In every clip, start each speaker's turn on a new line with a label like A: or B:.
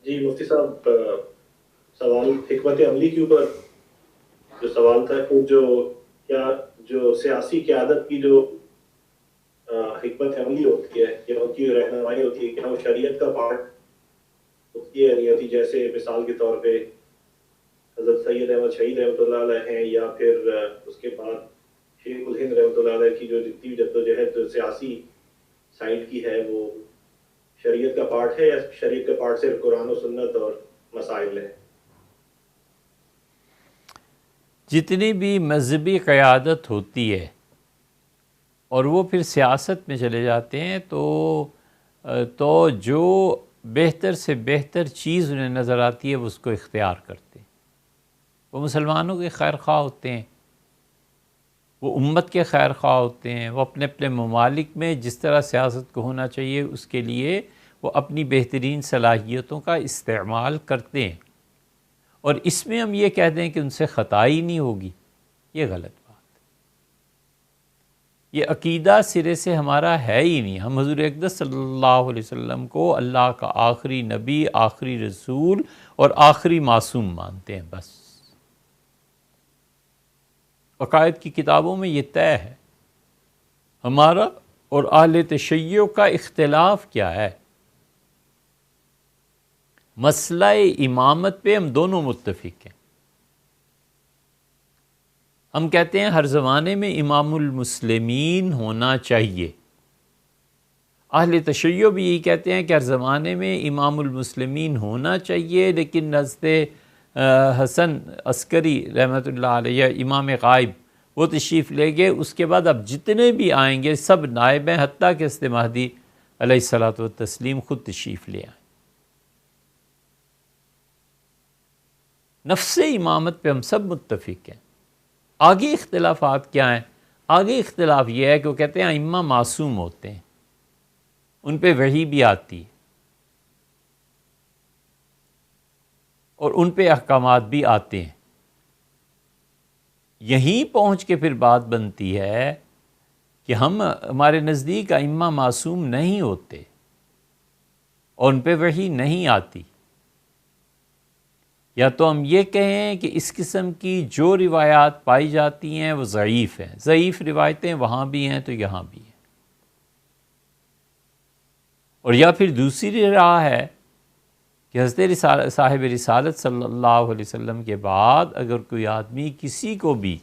A: جی مفتی صاحب، سوال حکمت عملی کے اوپر جو سوال تھا کہ کیا جو سیاسی قیادت کی جو حکمت عملی ہوتی ہے یا ان کی رہنمائی ہوتی ہے، کیا وہ شریعت کا پارٹ ہوتی ہے؟ نہیں ہوتی؟ جیسے مثال کے طور پہ حضرت سید احمد شہید رحمۃ اللہ علیہ ہیں، یا پھر اس کے بعد شیخ الہند رحمۃ اللہ علیہ کی جو جتنی بھی جدوجہد جو سیاسی سائڈ کی ہے، وہ شریعت کا پارٹ ہے، یا شریعت کا پارٹ صرف قرآن و سنت اور مسائل ہے؟
B: جتنی بھی مذہبی قیادت ہوتی ہے اور وہ پھر سیاست میں چلے جاتے ہیں تو جو بہتر سے بہتر چیز انہیں نظر آتی ہے وہ اس کو اختیار کرتے ہیں۔ وہ مسلمانوں کے خیر خواہ ہوتے ہیں، وہ امت کے خیر خواہ ہوتے ہیں، وہ اپنے اپنے ممالک میں جس طرح سیاست کو ہونا چاہیے اس کے لیے وہ اپنی بہترین صلاحیتوں کا استعمال کرتے ہیں، اور اس میں ہم یہ کہہ دیں کہ ان سے خطا ہی نہیں ہوگی، یہ غلط بات ہے۔ یہ عقیدہ سرے سے ہمارا ہے ہی نہیں۔ ہم حضور اقدس صلی اللہ علیہ وسلم کو اللہ کا آخری نبی، آخری رسول اور آخری معصوم مانتے ہیں، بس۔ عقائد کی کتابوں میں یہ طے ہے۔ ہمارا اور اہل تشیع کا اختلاف کیا ہے؟ مسئلہ امامت پہ ہم دونوں متفق ہیں۔ ہم کہتے ہیں ہر زمانے میں امام المسلمین ہونا چاہیے۔ اہل تشیع بھی یہی کہتے ہیں کہ ہر زمانے میں امام المسلمین ہونا چاہیے، لیکن نزد حسن عسکری رحمۃ اللہ علیہ امام غائب وہ تشریف لے گئے، اس کے بعد اب جتنے بھی آئیں گے سب نائب ہیں، حتیٰ کہ حضرت مہدی علیہ الصلاۃ والتسلیم خود تشریف لے آئیں۔ نفس امامت پہ ہم سب متفق ہیں۔ آگے اختلافات کیا ہیں؟ آگے اختلاف یہ ہے کہ وہ کہتے ہیں ائمہ معصوم ہوتے ہیں، ان پہ وحی بھی آتی ہے اور ان پہ احکامات بھی آتے ہیں۔ یہیں پہنچ کے پھر بات بنتی ہے کہ ہمارے نزدیک ائمہ معصوم نہیں ہوتے اور ان پہ وحی نہیں آتی۔ یا تو ہم یہ کہیں کہ اس قسم کی جو روایات پائی جاتی ہیں وہ ضعیف ہیں، ضعیف روایتیں وہاں بھی ہیں تو یہاں بھی ہیں، اور یا پھر دوسری راہ ہے کہ حضرت صاحب رسالت صلی اللہ علیہ وسلم کے بعد اگر کوئی آدمی کسی کو بھی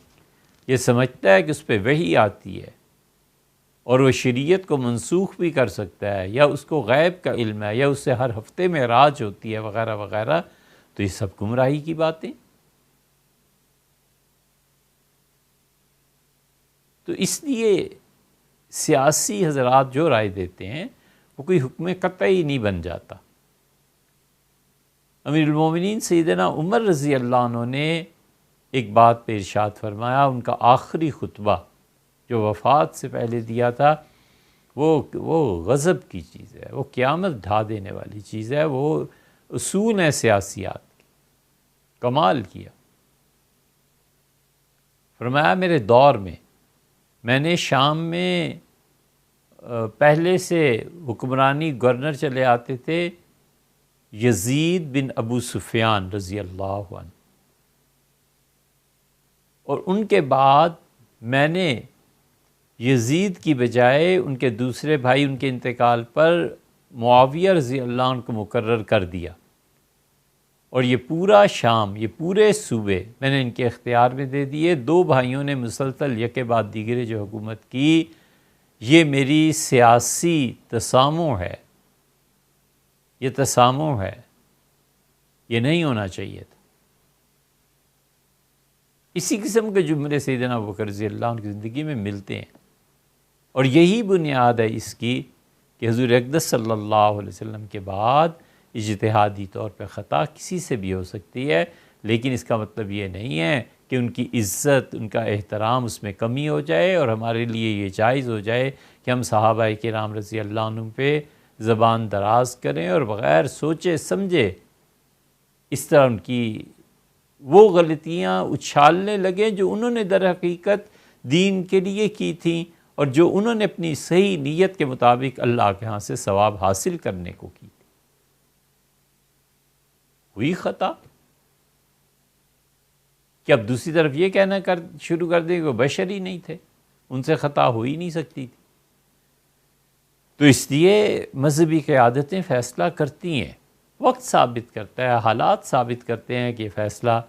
B: یہ سمجھتا ہے کہ اس پہ وحی آتی ہے اور وہ شریعت کو منسوخ بھی کر سکتا ہے، یا اس کو غیب کا علم ہے، یا اس سے ہر ہفتے میں معراج ہوتی ہے وغیرہ وغیرہ، تو یہ سب گمراہی کی باتیں۔ تو اس لیے سیاسی حضرات جو رائے دیتے ہیں وہ کوئی حکم قطعی نہیں بن جاتا۔ امیر المومنین سیدنا عمر رضی اللہ عنہ نے ایک بات پہ ارشاد فرمایا، ان کا آخری خطبہ جو وفات سے پہلے دیا تھا وہ غضب کی چیز ہے، وہ قیامت ڈھا دینے والی چیز ہے، وہ اصول ہے سیاسیات کی۔ کمال کیا، فرمایا میرے دور میں نے شام میں پہلے سے حکمرانی گورنر چلے آتے تھے یزید بن ابو سفیان رضی اللہ عنہ، اور ان کے بعد میں نے یزید کی بجائے ان کے دوسرے بھائی ان کے انتقال پر معاویہ رضی اللہ عنہ کو مقرر کر دیا، اور یہ پورا شام، یہ پورے صوبے میں نے ان کے اختیار میں دے دیے۔ دو بھائیوں نے مسلسل یکے بعد دیگرے جو حکومت کی، یہ میری سیاسی تسامح ہے، یہ تسامح ہے، یہ نہیں ہونا چاہیے تھا۔ اسی قسم کے جملے سیدنا ابوبکر رضی اللہ عنہ کی زندگی میں ملتے ہیں، اور یہی بنیاد ہے اس کی کہ حضور اقدس صلی اللہ علیہ وسلم کے بعد اجتہادی طور پہ خطا کسی سے بھی ہو سکتی ہے، لیکن اس کا مطلب یہ نہیں ہے کہ ان کی عزت، ان کا احترام اس میں کمی ہو جائے، اور ہمارے لیے یہ جائز ہو جائے کہ ہم صحابہ کرام رضی اللہ عنہ پہ زبان دراز کریں اور بغیر سوچے سمجھے اس طرح ان کی وہ غلطیاں اچھالنے لگیں جو انہوں نے در حقیقت دین کے لیے کی تھیں، اور جو انہوں نے اپنی صحیح نیت کے مطابق اللہ کے ہاں سے ثواب حاصل کرنے کو کی۔ ہوئی خطا کہ اب دوسری طرف یہ کہنا شروع کر دیں کہ وہ بشر ہی نہیں تھے، ان سے خطا ہو ہی نہیں سکتی تھی۔ تو اس لیے مذہبی قیادتیں فیصلہ کرتی ہیں، وقت ثابت کرتا ہے، حالات ثابت کرتے ہیں کہ یہ فیصلہ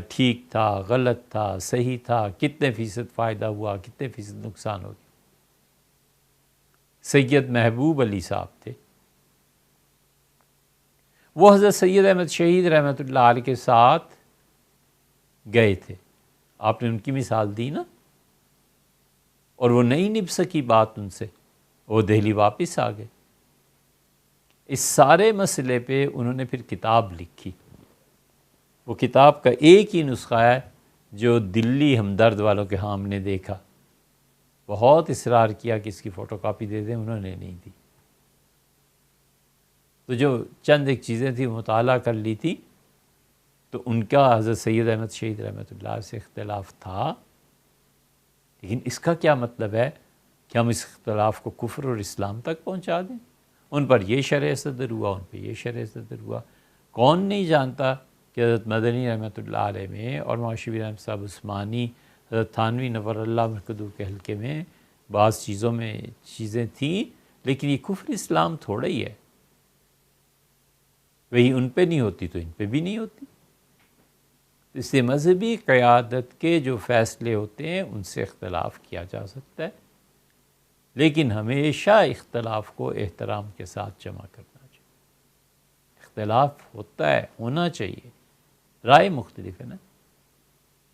B: ٹھیک تھا، غلط تھا، صحیح تھا، کتنے فیصد فائدہ ہوا، کتنے فیصد نقصان ہو گیا۔ سید محبوب علی صاحب تھے، وہ حضرت سید احمد شہید رحمۃ اللہ علیہ کے ساتھ گئے تھے، آپ نے ان کی مثال دی نا، اور وہ نہیں نبھ سکی بات ان سے، وہ دہلی واپس آ گئے۔ اس سارے مسئلے پہ انہوں نے پھر کتاب لکھی، وہ کتاب کا ایک ہی نسخہ ہے جو دلی ہمدرد والوں کے ہاں ہم نے دیکھا، بہت اصرار کیا کہ اس کی فوٹو کاپی دے دیں، انہوں نے نہیں دی۔ تو جو چند ایک چیزیں تھیں مطالعہ کر لی تھی، تو ان کا حضرت سید احمد شہید رحمۃ اللہ سے اختلاف تھا، لیکن اس کا کیا مطلب ہے کہ ہم اس اختلاف کو کفر اور اسلام تک پہنچا دیں؟ ان پر یہ شرح صدر ہوا، ان پہ یہ شرح صدر ہوا۔ کون نہیں جانتا کہ حضرت مدنی رحمۃ اللہ علیہ میں اور مولانا شبیر احمد صاحب عثمانی، حضرت تھانوی نور اللہ مرکزو کے حلقے میں بعض چیزوں میں چیزیں تھیں، لیکن یہ کفر اسلام تھوڑا ہی ہے، وہی ان پہ نہیں ہوتی تو ان پہ بھی نہیں ہوتی۔ اس سے مذہبی قیادت کے جو فیصلے ہوتے ہیں ان سے اختلاف کیا جا سکتا ہے، لیکن ہمیشہ اختلاف کو احترام کے ساتھ جمع کرنا چاہیے۔ اختلاف ہوتا ہے، ہونا چاہیے، رائے مختلف ہے نا،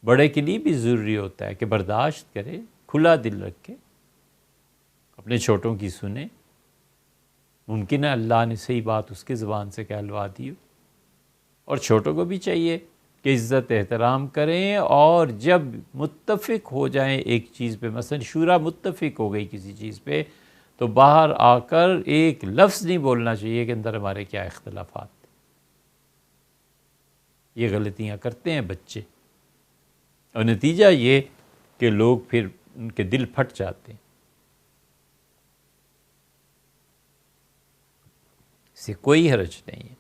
B: بڑے کے لیے بھی ضروری ہوتا ہے کہ برداشت کرے، کھلا دل رکھے، اپنے چھوٹوں کی سنیں۔ ممکن ہے اللہ نے صحیح بات اس کے زبان سے کہلوا دی ہو، اور چھوٹوں کو بھی چاہیے کہ عزت احترام کریں، اور جب متفق ہو جائیں ایک چیز پہ، مثلا شورا متفق ہو گئی کسی چیز پہ، تو باہر آ کر ایک لفظ نہیں بولنا چاہیے کہ اندر ہمارے کیا اختلافات تھے۔ یہ غلطیاں کرتے ہیں بچے، اور نتیجہ یہ کہ لوگ پھر ان کے دل پھٹ جاتے ہیں۔ اس سے کوئی حرج نہیں ہے،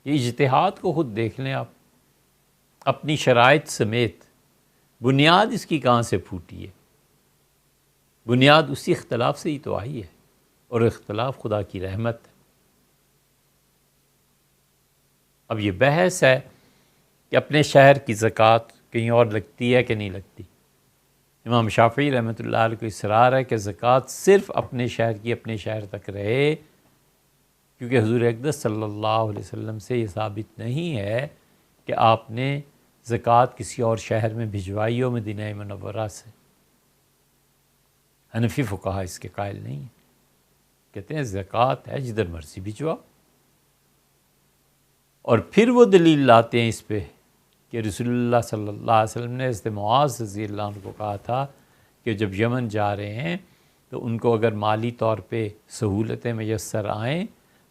B: یہ اجتہاد کو خود دیکھ لیں آپ، اپنی شرائط سمیت، بنیاد اس کی کہاں سے پھوٹی ہے؟ بنیاد اسی اختلاف سے ہی تو آئی ہے، اور اختلاف خدا کی رحمت ہے۔ اب یہ بحث ہے کہ اپنے شہر کی زکوٰۃ کہیں اور لگتی ہے کہ نہیں لگتی۔ امام شافعی رحمۃ اللہ علیہ کو اصرار ہے کہ زکوٰۃ صرف اپنے شہر کی اپنے شہر تک رہے، کیونکہ حضور اقدس صلی اللہ علیہ وسلم سے یہ ثابت نہیں ہے کہ آپ نے زکوٰۃ کسی اور شہر میں بھجوائی ہو مدینہ منورہ سے۔ حنفی فقہا اس کے قائل نہیں ہیں، کہتے ہیں زکوٰۃ ہے جدھر مرضی بھجواؤ، اور پھر وہ دلیل لاتے ہیں اس پہ کہ رسول اللہ صلی اللہ علیہ وسلم نے حضرت معاذ رضی اللہ عنہ کو کہا تھا کہ جب یمن جا رہے ہیں تو ان کو اگر مالی طور پہ سہولتیں میسر آئیں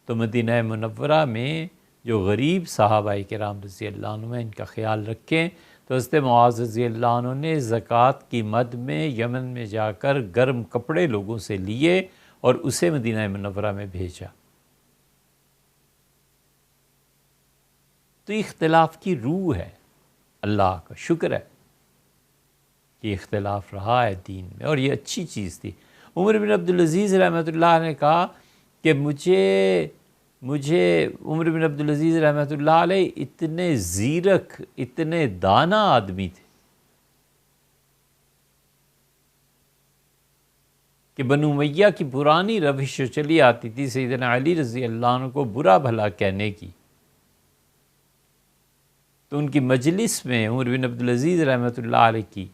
B: تو مدینہ منورہ میں جو غریب صحابہ کرام رضی اللہ عنہ ہیں ان کا خیال رکھیں۔ تو حضرت معاذ رضی اللہ عنہ نے زکوٰۃ کی مد میں یمن میں جا کر گرم کپڑے لوگوں سے لیے اور اسے مدینہ منورہ میں بھیجا۔ تو اختلاف کی روح ہے، اللہ کا شکر ہے کہ اختلاف رہا ہے دین میں، اور یہ اچھی چیز تھی۔ عمر بن عبدالعزیز رحمۃ اللہ نے کہا کہ مجھے عمر بن عبدالعزیز رحمۃ اللہ علیہ اتنے زیرک، اتنے دانا آدمی تھے کہ بنو امیہ کی پرانی روش چلی آتی تھی سیدنا علی رضی اللہ عنہ کو برا بھلا کہنے کی، تو ان کی مجلس میں عمر بن عبدالعزیز رحمۃ اللہ علیہ کی،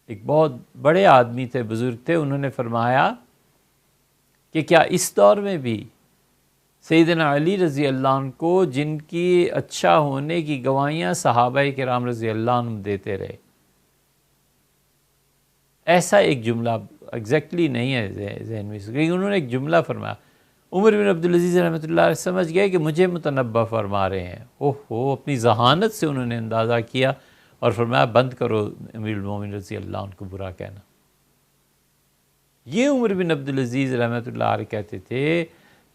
B: ایک بہت بڑے آدمی تھے، بزرگ تھے، انہوں نے فرمایا کہ کیا اس دور میں بھی سیدنا علی رضی اللہ عنہ کو، جن کی اچھا ہونے کی گواہیاں صحابہ کرام رضی اللہ عنہ دیتے رہے، ایسا ایک جملہ ایگزیکٹلی نہیں ہے ذہن میں، لیکن انہوں نے ایک جملہ فرمایا، عمر بن عبدالعزیز رحمۃ اللہ علیہ سمجھ گئے کہ مجھے متنبہ فرما رہے ہیں۔ اوہ، اپنی ذہانت سے انہوں نے اندازہ کیا اور فرمایا بند کرو امیر المومنین رضی اللہ عنہ کو برا کہنا۔ یہ عمر بن عبدالعزیز رحمۃ اللہ علیہ کہتے تھے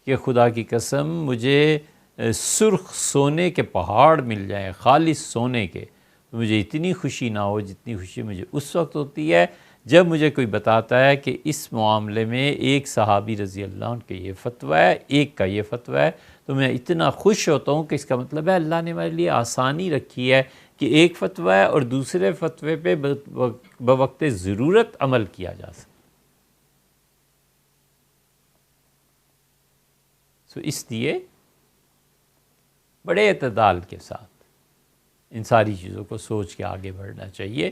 B: کہ خدا کی قسم مجھے سرخ سونے کے پہاڑ مل جائیں، خالص سونے کے، تو مجھے اتنی خوشی نہ ہو جتنی خوشی مجھے اس وقت ہوتی ہے جب مجھے کوئی بتاتا ہے کہ اس معاملے میں ایک صحابی رضی اللہ عنہ کے یہ فتویٰ ہے، ایک کا یہ فتویٰ ہے، تو میں اتنا خوش ہوتا ہوں کہ اس کا مطلب ہے اللہ نے ہمارے لیے آسانی رکھی ہے کہ ایک فتویٰ ہے اور دوسرے فتوے پہ بوقت ضرورت عمل کیا جا سکتا۔ اس لیے بڑے اعتدال کے ساتھ ان ساری چیزوں کو سوچ کے آگے بڑھنا چاہیے۔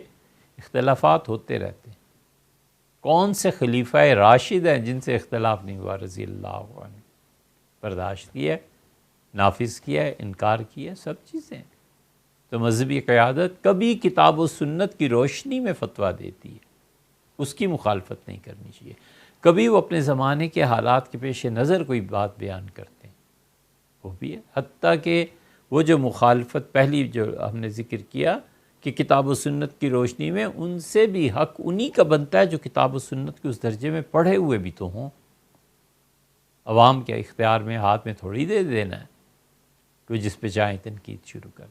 B: اختلافات ہوتے رہتے ہیں، کون سے خلیفہ راشد ہیں جن سے اختلاف نہیں ہوا رضی اللہ عنہ؟ برداشت کیا، نافذ کیا، انکار کیا، سب چیزیں۔ تو مذہبی قیادت کبھی کتاب و سنت کی روشنی میں فتویٰ دیتی ہے، اس کی مخالفت نہیں کرنی چاہیے۔ کبھی وہ اپنے زمانے کے حالات کے پیش نظر کوئی بات بیان کرتے ہیں، وہ بھی ہے۔ حتیٰ کہ وہ جو مخالفت پہلی جو ہم نے ذکر کیا کہ کتاب و سنت کی روشنی میں، ان سے بھی حق انہی کا بنتا ہے جو کتاب و سنت کے اس درجے میں پڑھے ہوئے بھی تو ہوں۔ عوام کے اختیار میں ہاتھ میں تھوڑی دے دینا ہے کہ جس پہ چاہیں تنقید شروع کر